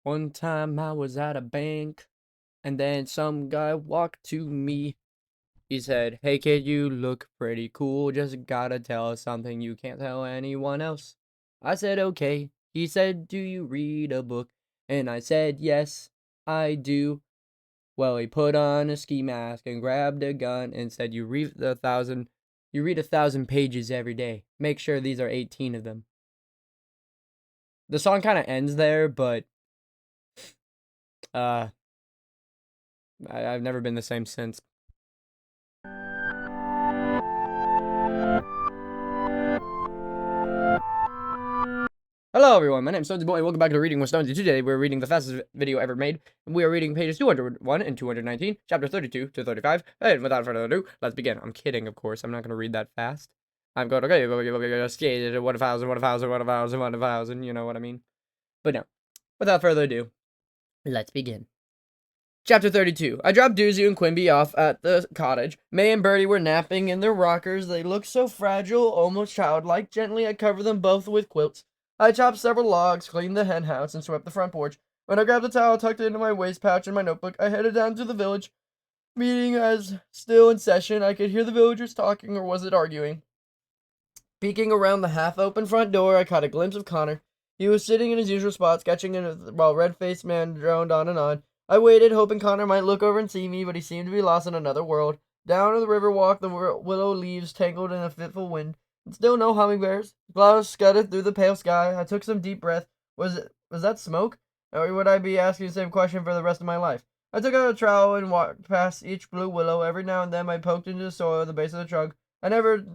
One time I was at a bank, and then some guy walked to me. He said, "Hey kid, you look pretty cool. Just gotta tell us something you can't tell anyone else." I said, "Okay." He said, "Do you read a book?" And I said, "Yes, I do." Well, he put on a ski mask and grabbed a gun and said, You read 1,000 pages every day. Make sure these are 18 of them." The song kind of ends there, but uh, I've never been the same since. Hello everyone, my name is Stonsey and welcome back to Reading with Stonsey. Today we're reading the fastest video ever made. We are reading pages 201 and 219, chapter 32 to 35. And without further ado, let's begin. I'm kidding, of course. I'm not going to read that fast. I'm going, okay, 1,000, you know what I mean? But no, without further ado, let's begin. Chapter 32. I dropped Doozy and Quimby off at the cottage. May and Bertie were napping in their rockers. They looked so fragile, almost childlike. Gently, I covered them both with quilts. I chopped several logs, cleaned the hen house, and swept the front porch. When I grabbed a towel tucked into my waist pouch and my notebook, I headed down to the village. Meeting as still in session, I could hear the villagers talking, or was it arguing? Peeking around the half-open front door, I caught a glimpse of Connor. He was sitting in his usual spot, sketching while red-faced man droned on and on. I waited, hoping Connor might look over and see me, but he seemed to be lost in another world. Down the river walked the willow leaves tangled in a fitful wind. And still no hummingbirds. Clouds scudded through the pale sky. I took some deep breath. Was that smoke? Or would I be asking the same question for the rest of my life? I took out a trowel and walked past each blue willow. Every now and then I poked into the soil at the base of the trunk. I never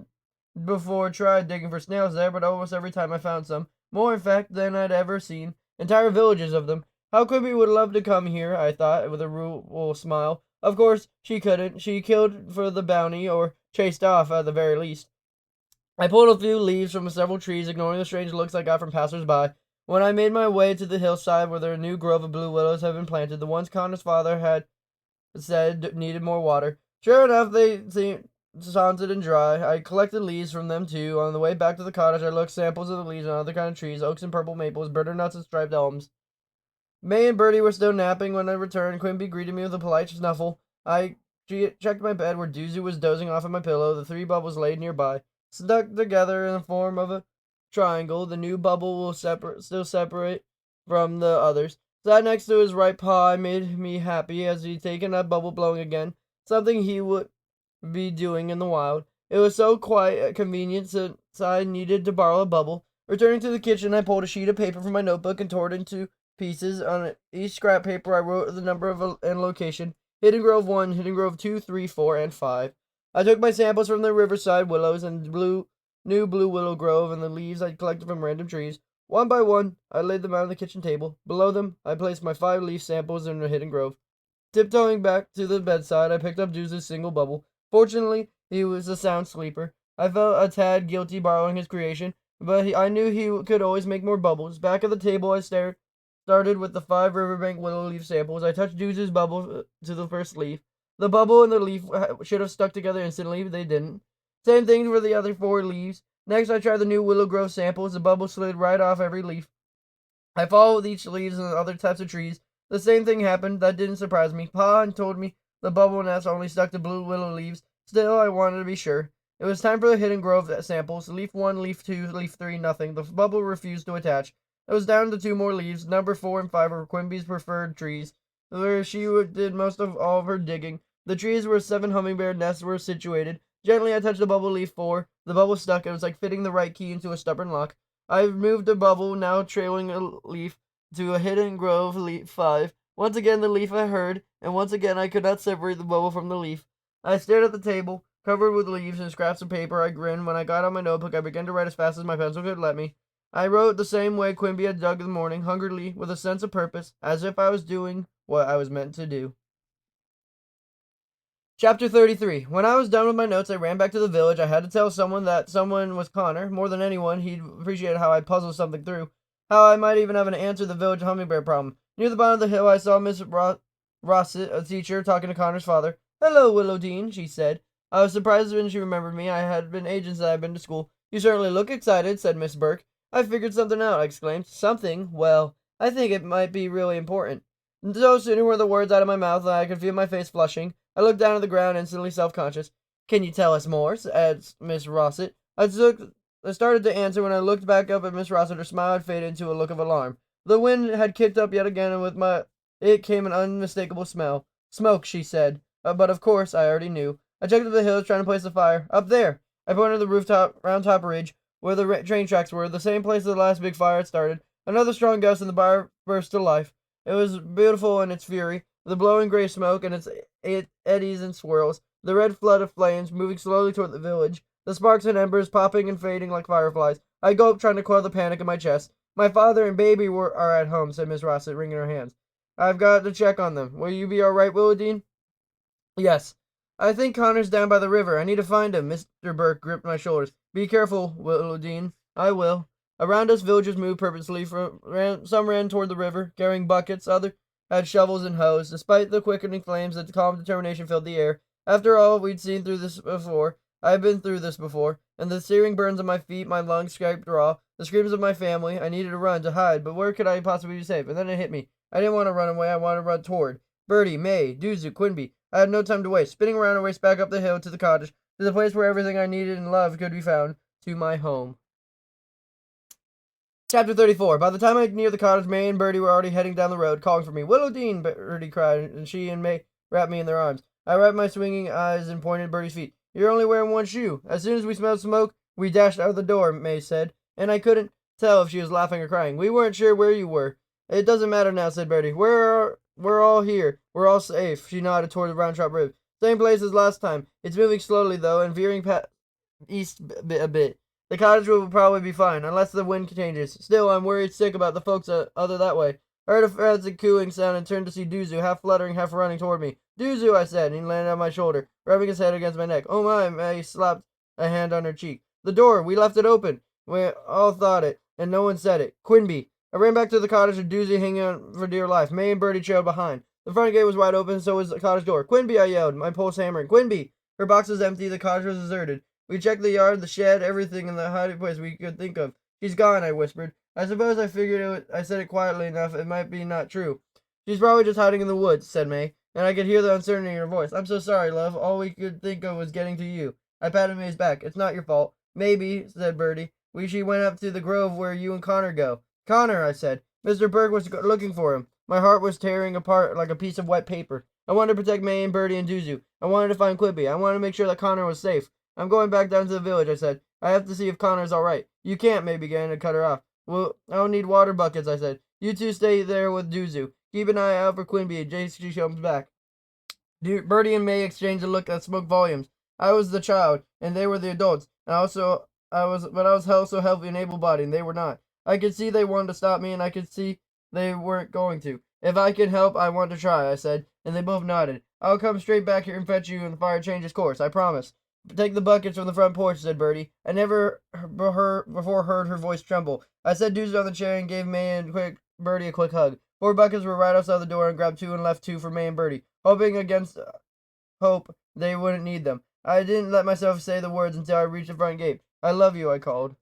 before tried digging for snails there, but almost every time I found some. More, in fact, than I'd ever seen. Entire villages of them. How Quimby would love to come here, I thought, with a rueful smile. Of course, she couldn't. She killed for the bounty, or chased off, at the very least. I pulled a few leaves from several trees, ignoring the strange looks I got from passers-by. When I made my way to the hillside where their new grove of blue willows had been planted, the ones Connor's father had said needed more water. Sure enough, they seemed saunted and dry. I collected leaves from them too. On the way back to the cottage, I looked samples of the leaves on other kind of trees, oaks and purple maples, butternuts and striped elms. May and Bertie were still napping when I returned. Quimby greeted me with a polite snuffle. I checked my bed where Doozy was dozing off on my pillow. The three bubbles laid nearby, stuck together in the form of a triangle. The new bubble will still separate from the others. Sat next to his right paw. Made me happy as he'd taken that bubble blowing again, something he would be doing in the wild. It was so quite convenient since I needed to borrow a bubble. Returning to the kitchen, I pulled a sheet of paper from my notebook and tore it into pieces. On each scrap paper, I wrote the number and location: Hidden Grove 1, Hidden Grove 2, 3, 4, and 5. I took my samples from the riverside willows and new blue willow grove and the leaves I collected from random trees. One by one, I laid them out on the kitchen table. Below them, I placed my 5 leaf samples in the hidden grove. Tiptoeing back to the bedside, I picked up Doozy's single bubble. Fortunately, he was a sound sleeper. I felt a tad guilty borrowing his creation, but I knew he could always make more bubbles. Back at the table, I started with the 5 riverbank willow leaf samples. I touched Doozy's bubble to the first leaf. The bubble and the leaf should have stuck together instantly, but they didn't. Same thing for the other 4 leaves. Next, I tried the new willow grove samples. The bubble slid right off every leaf. I followed each leaves and other types of trees. The same thing happened. That didn't surprise me. Pa told me the bubble nest only stuck to blue willow leaves. Still, I wanted to be sure. It was time for the hidden grove samples. Leaf 1, leaf 2, leaf 3, nothing. The bubble refused to attach. It was down to 2 more leaves. Number 4 and 5 were Quimby's preferred trees, where she did most of all of her digging. The trees where 7 hummingbird nests were situated. Gently, I touched the bubble leaf 4. The bubble stuck. It was like fitting the right key into a stubborn lock. I moved the bubble, now trailing a leaf, to a hidden grove leaf 5. Once again the leaf I heard, and once again I could not separate the bubble from the leaf. I stared at the table, covered with leaves and scraps of paper. I grinned. When I got out my notebook, I began to write as fast as my pencil could let me. I wrote the same way Quimby had dug in the morning, hungrily, with a sense of purpose, as if I was doing what I was meant to do. Chapter 33. When I was done with my notes, I ran back to the village. I had to tell someone that someone was Connor. More than anyone, he'd appreciate how I puzzled something through. How I might even have an answer to the village hummingbird problem. Near the bottom of the hill, I saw Miss Rossett, a teacher, talking to Connor's father. "Hello, Willowdeen," she said. I was surprised when she remembered me. I had been ages since I had been to school. "You certainly look excited," said Miss Burke. "I figured something out," I exclaimed. "Something? Well, I think it might be really important. No sooner were the words out of my mouth than I could feel my face flushing. I looked down at the ground, instantly self-conscious. "Can you tell us more?" asked Miss Rossett. I started to answer when I looked back up at Miss Rossett. Her smile had faded into a look of alarm. The wind had kicked up yet again, and with it came an unmistakable smell. "Smoke," she said. But of course, I already knew. I checked up the hills, trying to place the fire. "Up there." I pointed to the round top ridge, where the train tracks were, the same place the last big fire had started. Another strong gust, and the fire burst to life. It was beautiful in its fury, the blowing gray smoke and its eddies and swirls, the red flood of flames moving slowly toward the village, the sparks and embers popping and fading like fireflies. I gulped, trying to quell the panic in my chest. "My father and baby are at home," said Miss Rossett, wringing her hands. "I've got to check on them. Will you be all right, Willodeen?" "Yes. I think Connor's down by the river. I need to find him." Mr. Burke gripped my shoulders. "Be careful, Willodeen." "I will." Around us, villagers moved purposely. Some ran toward the river, carrying buckets. Others had shovels and hoes. Despite the quickening flames, the calm determination filled the air. After all, we'd seen through this before. I had been through this before. And the searing burns on my feet, my lungs scraped raw, the screams of my family. I needed to run, to hide, but where could I possibly be safe? And then it hit me. I didn't want to run away. I wanted to run toward Bertie, May, Duzu, Quimby. I had no time to waste. Spinning around, I raced back up the hill to the cottage, to the place where everything I needed and loved could be found, to my home. Chapter 34. By the time I neared the cottage, May and Bertie were already heading down the road, calling for me. "Willodeen," Bertie cried, and she and May wrapped me in their arms. I wrapped my swinging eyes and pointed at Bertie's feet. "You're only wearing one shoe." As soon as we smelled smoke, we dashed out of the door, May said, and I couldn't tell if she was laughing or crying. "We weren't sure where you were." "It doesn't matter now," said Bertie. We're all here. We're all safe." She nodded toward the round top rib. "Same place as last time. It's moving slowly, though, and veering east a bit. The cottage will probably be fine, unless the wind changes. Still, I'm worried sick about the folks other that way." I heard a frantic cooing sound and turned to see Duzu, half fluttering, half running toward me. "Duzu," I said, and he landed on my shoulder, rubbing his head against my neck. "Oh my," May slapped a hand on her cheek. "The door, we left it open." We all thought it, and no one said it. "Quimby." I ran back to the cottage with Duzu hanging on for dear life. May and Bertie trailed behind. The front gate was wide open, so was the cottage door. "Quimby," I yelled, my pulse hammering. "Quimby!" Her box was empty, the cottage was deserted. We checked the yard, the shed, everything in the hiding place we could think of. "She's gone," I whispered. I suppose I figured I said it quietly enough. It might be not true. "She's probably just hiding in the woods," said May, and I could hear the uncertainty in her voice. "I'm so sorry, love. All we could think of was getting to you." I patted May's back. "It's not your fault." "Maybe," said Bertie. She went up to the grove where you and Connor go." "Connor," I said. "Mr. Burke was looking for him." My heart was tearing apart like a piece of wet paper. I wanted to protect May and Bertie and Duzu. I wanted to find Quimby. I wanted to make sure that Connor was safe. "I'm going back down to the village," I said. "I have to see if Connor's all right." "You can't," May began, and cut her off. "Well, I'll need water buckets," I said. "You two stay there with Duzu. Keep an eye out for Quimby in case she comes back." Bertie and May exchanged a look that spoke volumes. I was the child, and they were the adults, and I was so healthy and able-bodied, and they were not. I could see they wanted to stop me, and I could see they weren't going to. "If I can help, I want to try," I said, and they both nodded. "I'll come straight back here and fetch you when the fire changes course, I promise." "Take the buckets from the front porch," said Bertie. I never before heard her voice tremble. I set Duzu on the chair and gave May and Bertie a quick hug. 4 buckets were right outside the door, and grabbed 2 and left 2 for May and Bertie, hoping against hope they wouldn't need them. I didn't let myself say the words until I reached the front gate. "I love you," I called.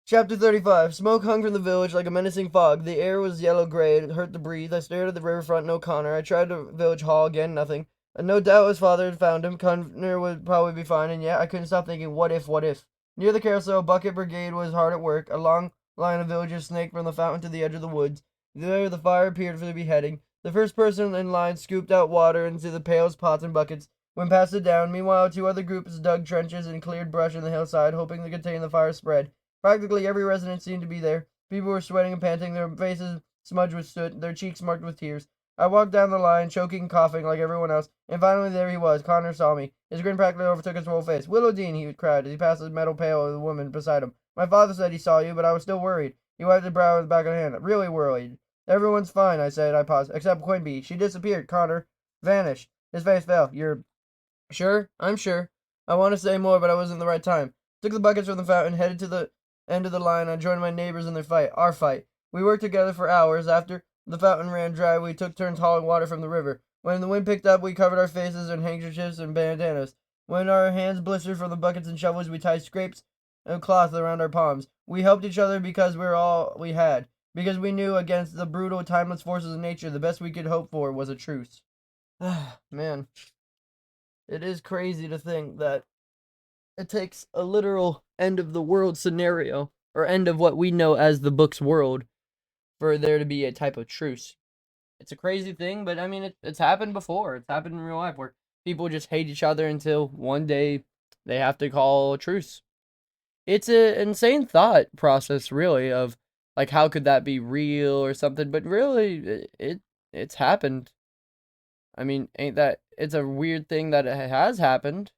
Chapter 35. Smoke hung from the village like a menacing fog. The air was yellow-gray. It hurt to breathe. I stared at the riverfront, no Connor. I tried the village hall again, nothing. No doubt his father had found him. Connor would probably be fine, and yet I couldn't stop thinking, what if, what if? Near the carousel, Bucket Brigade was hard at work. A long line of villagers snaked from the fountain to the edge of the woods. There the fire appeared for the beheading. The first person in line scooped out water into the pails, pots, and buckets, when passed it down. Meanwhile, 2 other groups dug trenches and cleared brush in the hillside, hoping to contain the fire's spread. Practically every resident seemed to be there. People were sweating and panting, their faces smudged with soot, their cheeks marked with tears. I walked down the line, choking and coughing like everyone else, and finally there he was. Connor saw me. His grin practically overtook his whole face. "Willodeen," he cried as he passed the metal pail of the woman beside him. "My father said he saw you, but I was still worried." He wiped his brow with the back of the hand. "Really worried." "Everyone's fine," I said. I paused. "Except Quimby. She disappeared. Connor vanished." His face fell. "You're sure?" "I'm sure." I wanted to say more, but I wasn't in the right time. Took the buckets from the fountain, headed to the end of the line. I joined my neighbors in their fight. Our fight. We worked together for hours. After the fountain ran dry, we took turns hauling water from the river. When the wind picked up, we covered our faces in handkerchiefs and bandanas. When our hands blistered from the buckets and shovels, we tied scrapes of cloth around our palms. We helped each other because we were all we had. because we knew against the brutal, timeless forces of nature, the best we could hope for was a truce. Man, it is crazy to think that it takes a literal end of the world scenario, or end of what we know as the book's world, for there to be a type of truce. It's a crazy thing, but I mean, it's happened before. It's happened in real life where people just hate each other until one day they have to call a truce. It's an insane thought process, really, of like how could that be real or something, but really, it's happened. I mean, ain't that it's a weird thing that it has happened.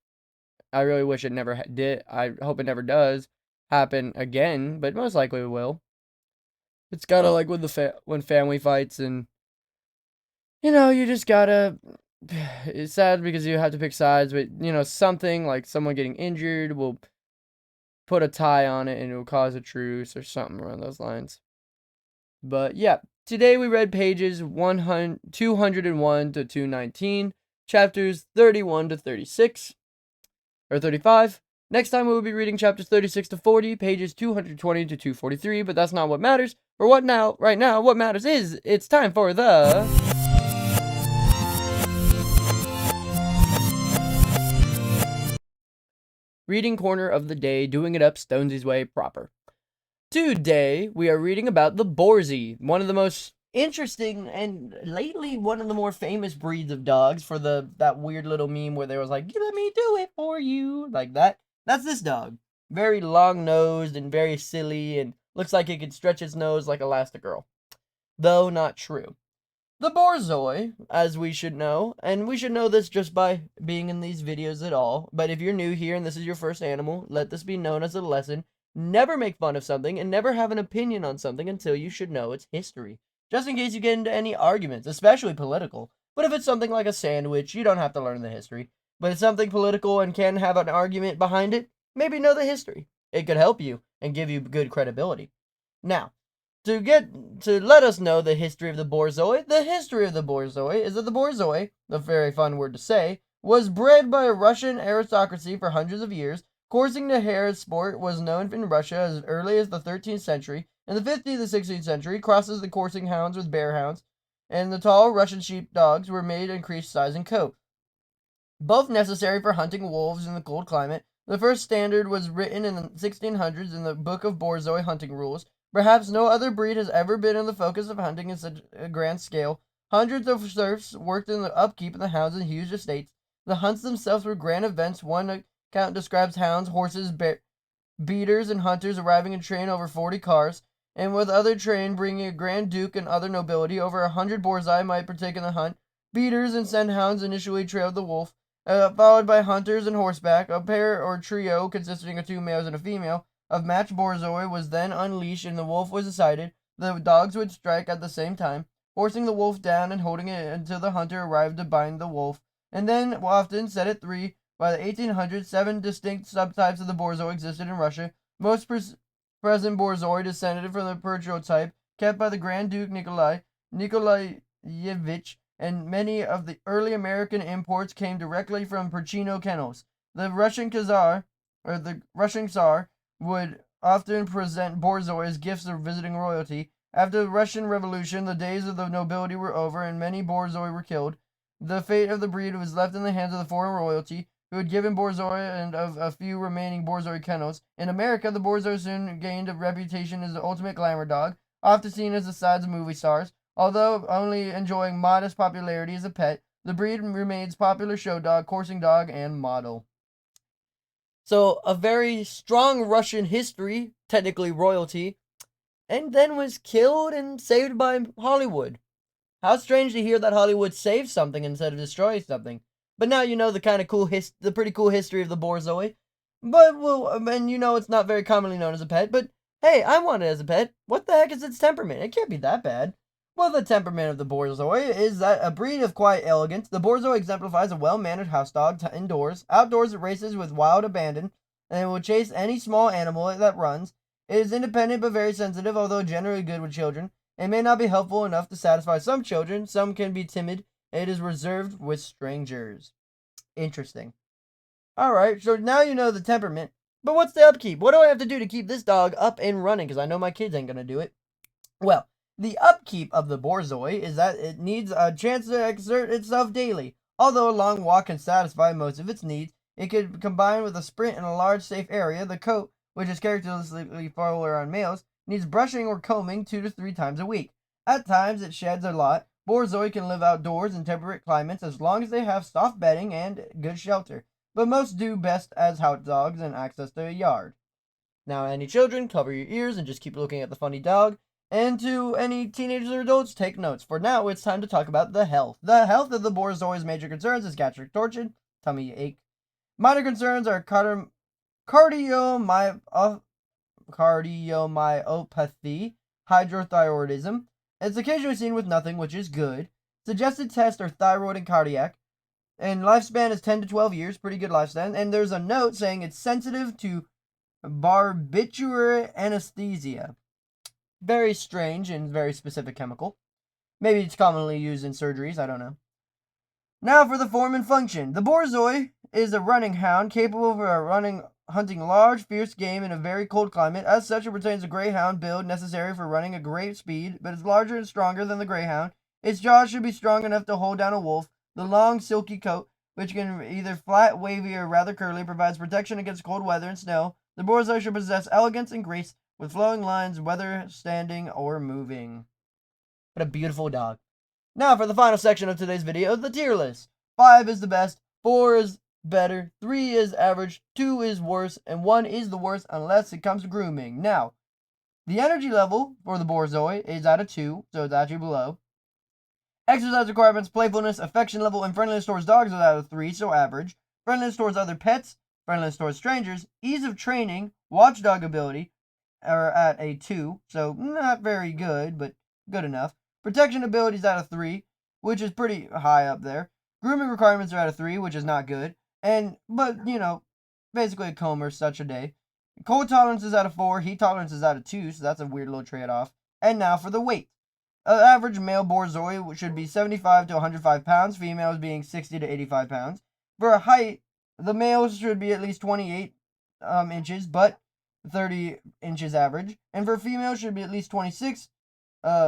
I really wish it never did. I hope it never does happen again, but most likely it will. It's kind of like with when family fights, and you just gotta. It's sad because you have to pick sides, but something like someone getting injured will put a tie on it, and it will cause a truce or something around those lines. But yeah, today we read pages 201 to 219, chapters 31 to 36. Or 35. Next time we will be reading chapters 36 to 40, pages 220 to 243, but that's not what matters. For right now, what matters is, it's time for the reading corner of the day, doing it up Stonsey's way proper. Today, we are reading about the Borzoi, one of the most interesting and lately one of the more famous breeds of dogs for that weird little meme where there was like, let me do it for you, like that. That's this dog. Very long-nosed and very silly and looks like it could stretch its nose like Elastigirl. Though not true. The Borzoi, as we should know, and we should know this just by being in these videos at all, but if you're new here and this is your first animal, let this be known as a lesson. Never make fun of something and never have an opinion on something until you should know its history. Just in case you get into any arguments, especially political. But if it's something like a sandwich, you don't have to learn the history. But it's something political and can have an argument behind it, maybe know the history. It could help you and give you good credibility. Now, to let us know the history of the Borzoi is that the Borzoi, a very fun word to say, was bred by a Russian aristocracy for hundreds of years. Coursing the hare sport was known in Russia as early as the 13th century. In the 15th and 16th century, crosses the coursing hounds with bear hounds, and the tall Russian sheep dogs were made to increase size and coat. Both necessary for hunting wolves in the cold climate. The first standard was written in the 1600s in the Book of Borzoi Hunting Rules. Perhaps no other breed has ever been in the focus of hunting in such a grand scale. Hundreds of serfs worked in the upkeep of the hounds in huge estates. The hunts themselves were grand events. One account describes hounds, horses, beaters, and hunters arriving in train over 40 cars, and with other train bringing a grand duke and other nobility. Over 100 Borzoi might partake in the hunt. Beaters and scent hounds initially trailed the wolf, followed by hunters and horseback. A pair or trio consisting of 2 males and a female of matched Borzoi was then unleashed, and the wolf was decided. The dogs would strike at the same time, forcing the wolf down and holding it until the hunter arrived to bind the wolf, and then often set it free. By the 1800s, 7 distinct subtypes of the Borzoi existed in Russia. Most present Borzoi descended from the prototype kept by the Grand Duke Nikolaevich, and many of the early American imports came directly from Perchino kennels. The Russian Tsar would often present Borzoi as gifts of visiting royalty. After the Russian Revolution, the days of the nobility were over, and many Borzoi were killed. The fate of the breed was left in the hands of the foreign royalty, who had given Borzoi and of a few remaining Borzoi kennels. In America, the Borzoi soon gained a reputation as the ultimate glamour dog, often seen as the sides of movie stars. Although only enjoying modest popularity as a pet, the breed remains popular show dog, coursing dog, and model. So, a very strong Russian history, technically royalty, and then was killed and saved by Hollywood. How strange to hear that Hollywood saved something instead of destroying something. But now you know the kind of the pretty cool history of the Borzoi. But, and it's not very commonly known as a pet, but hey, I want it as a pet. What the heck is its temperament? It can't be that bad. Well, the temperament of the Borzoi is that a breed of quiet elegance. The Borzoi exemplifies a well-mannered house dog indoors. Outdoors, it races with wild abandon, and it will chase any small animal that runs. It is independent but very sensitive, although generally good with children. It may not be helpful enough to satisfy some children. Some can be timid. It is reserved with strangers. Interesting. Alright, so now you know the temperament. But what's the upkeep? What do I have to do to keep this dog up and running? Because I know my kids ain't going to do it. Well, the upkeep of the Borzoi is that it needs a chance to exert itself daily. Although a long walk can satisfy most of its needs, it could combine with a sprint in a large safe area. The coat, which is characteristically fuller on males, needs brushing or combing 2 to 3 times a week. At times it sheds a lot. Borzoi can live outdoors in temperate climates as long as they have soft bedding and good shelter, but most do best as house dogs and access to a yard. Now, any children, cover your ears and just keep looking at the funny dog. And to any teenagers or adults, take notes. For now, it's time to talk about the health. The health of the Borzoi's major concerns is gastric torsion, tummy ache. Minor concerns are cardiomyopathy, hydrothyroidism. It's occasionally seen with nothing, which is good. Suggested tests are thyroid and cardiac. And lifespan is 10 to 12 years, pretty good lifespan. And there's a note saying it's sensitive to barbiturate anesthesia. Very strange and very specific chemical. Maybe it's commonly used in surgeries, I don't know. Now for the form and function. The Borzoi is a running hound capable of hunting large, fierce game in a very cold climate. As such, it retains a greyhound build necessary for running at great speed, but is larger and stronger than the greyhound. Its jaws should be strong enough to hold down a wolf. The long, silky coat, which can be either flat, wavy, or rather curly, provides protection against cold weather and snow. The Borzoi should possess elegance and grace, with flowing lines, whether standing or moving. What a beautiful dog. Now for the final section of today's video, the tier list. 5 is the best, 4 is better, 3 is average, 2 is worse, and 1 is the worst unless it comes to grooming. Now, the energy level for the Borzoi is at a 2, so it's actually below. Exercise requirements, playfulness, affection level, and friendliness towards dogs is at a 3, so average. Friendliness towards other pets, friendliness towards strangers, ease of training, watchdog ability are at a 2, so not very good, but good enough. Protection ability is at a 3, which is pretty high up there. Grooming requirements are at a 3, which is not good. But, basically a comb or such a day. Cold tolerance is at a 4, heat tolerance is at a 2, so that's a weird little trade-off. And now for the weight. Average male Borzoi should be 75 to 105 pounds, females being 60 to 85 pounds. For a height, the males should be at least 28 inches, but 30 inches average. And for females should be at least 26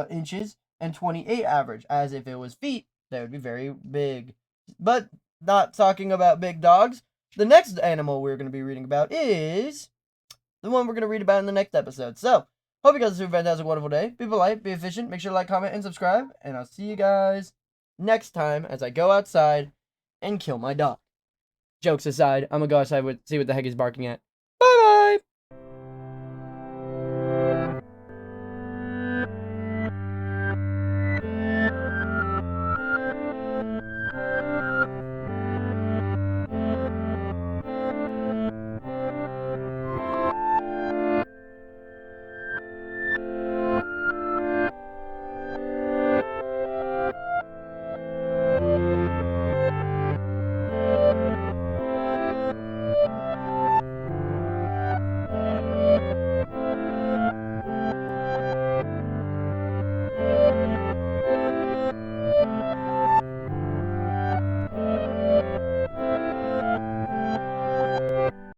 inches and 28 average. As if it was feet, that would be very big. But not talking about big dogs. The next animal we're going to be reading about is the one we're going to read about in the next episode. So, hope you guys have a fantastic, wonderful day. Be polite, be efficient. Make sure to like, comment, and subscribe. And I'll see you guys next time as I go outside and kill my dog. Jokes aside, I'm going to go outside and see what the heck he's barking at.